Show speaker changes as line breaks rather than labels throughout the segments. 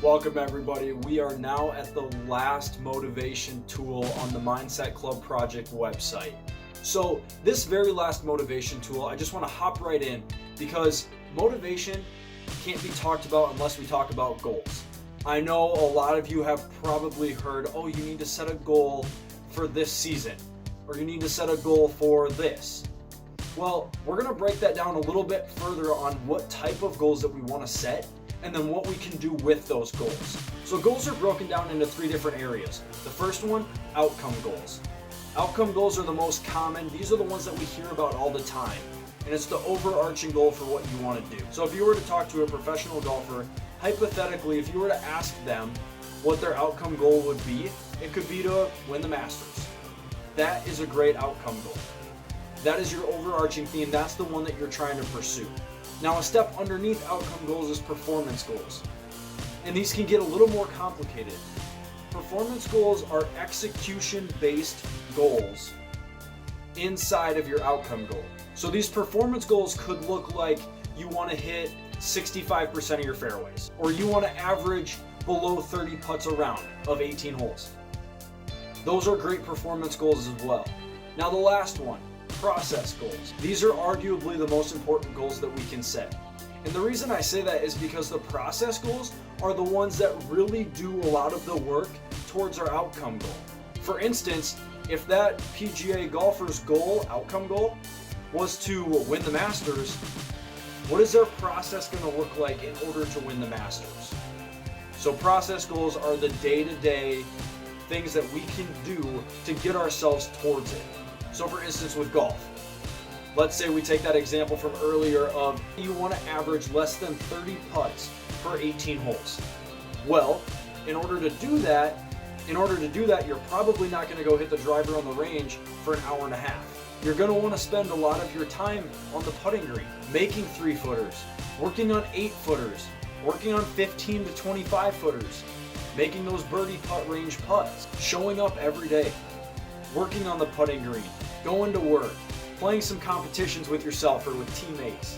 Welcome everybody. We are now at the last motivation tool on the Mindset Club Project website. So this very last motivation tool, I just want to hop right in because motivation can't be talked about unless we talk about goals. I know a lot of you have probably heard, oh, you need to set a goal for this season, or you need to set a goal for this. Well, we're going to break that down a little bit further on what type of goals that we want to set and then what we can do with those goals. So goals are broken down into three different areas. The first one, outcome goals. Outcome goals are the most common. These are the ones that we hear about all the time. And it's the overarching goal for what you want to do. So if you were to talk to a professional golfer, hypothetically, if you were to ask them what their outcome goal would be, it could be to win the Masters. That is a great outcome goal. That is your overarching theme. That's the one that you're trying to pursue. Now, a step underneath outcome goals is performance goals. And these can get a little more complicated. Performance goals are execution-based goals inside of your outcome goal. So these performance goals could look like you want to hit 65% of your fairways, or you want to average below 30 putts a round of 18 holes. Those are great performance goals as well. Now the last one, process goals. These are arguably the most important goals that we can set. And the reason I say that is because the process goals are the ones that really do a lot of the work towards our outcome goal. For instance, if that PGA golfer's outcome goal, was to win the Masters, what is their process going to look like in order to win the Masters? So process goals are the day-to-day things that we can do to get ourselves towards it. So for instance, with golf, let's say we take that example from earlier of you want to average less than 30 putts per 18 holes. Well, in order to do that, you're probably not going to go hit the driver on the range for an hour and a half. You're going to want to spend a lot of your time on the putting green, making 3-footers, working on 8-footers, working on 15 to 25-footers, making those birdie putt range putts, showing up every day, working on the putting green, going to work, playing some competitions with yourself or with teammates.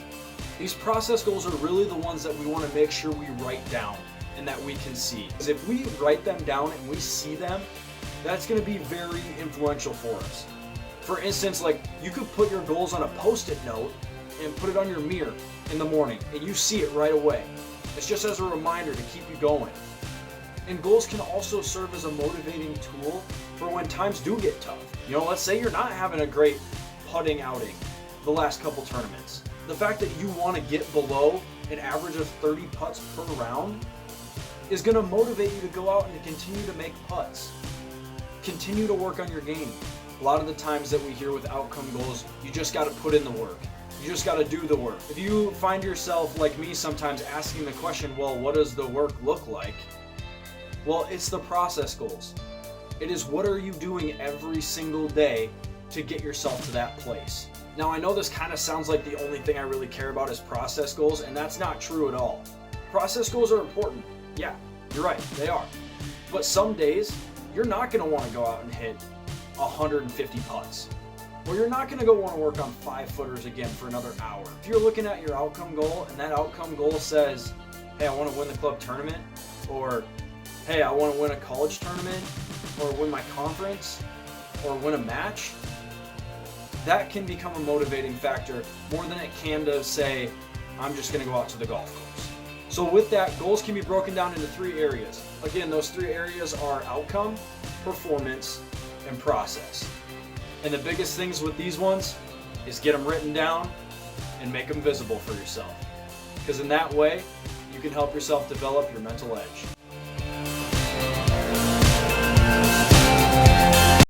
These process goals are really the ones that we want to make sure we write down and that we can see. Because if we write them down and we see them, that's going to be very influential for us. For instance, like you could put your goals on a Post-it note and put it on your mirror in the morning and you see it right away. It's just as a reminder to keep you going. And goals can also serve as a motivating tool for when times do get tough. You know, let's say you're not having a great putting outing the last couple tournaments. The fact that you want to get below an average of 30 putts per round is going to motivate you to go out and to continue to make putts. Continue to work on your game. A lot of the times that we hear with outcome goals, you just got to put in the work. You just got to do the work. If you find yourself like me sometimes asking the question, well, what does the work look like? Well, it's the process goals. It is what are you doing every single day to get yourself to that place. Now, I know this kind of sounds like the only thing I really care about is process goals, and that's not true at all. Process goals are important. Yeah, you're right, they are. But some days, you're not going to want to go out and hit 150 putts. Or you're not going to go want to work on 5-footers again for another hour. If you're looking at your outcome goal and that outcome goal says, hey, I want to win the club tournament, or hey, I want to win a college tournament, or win my conference, or win a match, that can become a motivating factor more than it can to say, I'm just going to go out to the golf course. So with that, goals can be broken down into 3 areas. Again, those 3 areas are outcome, performance, and process. And the biggest things with these ones is get them written down and make them visible for yourself. Because in that way, you can help yourself develop your mental edge.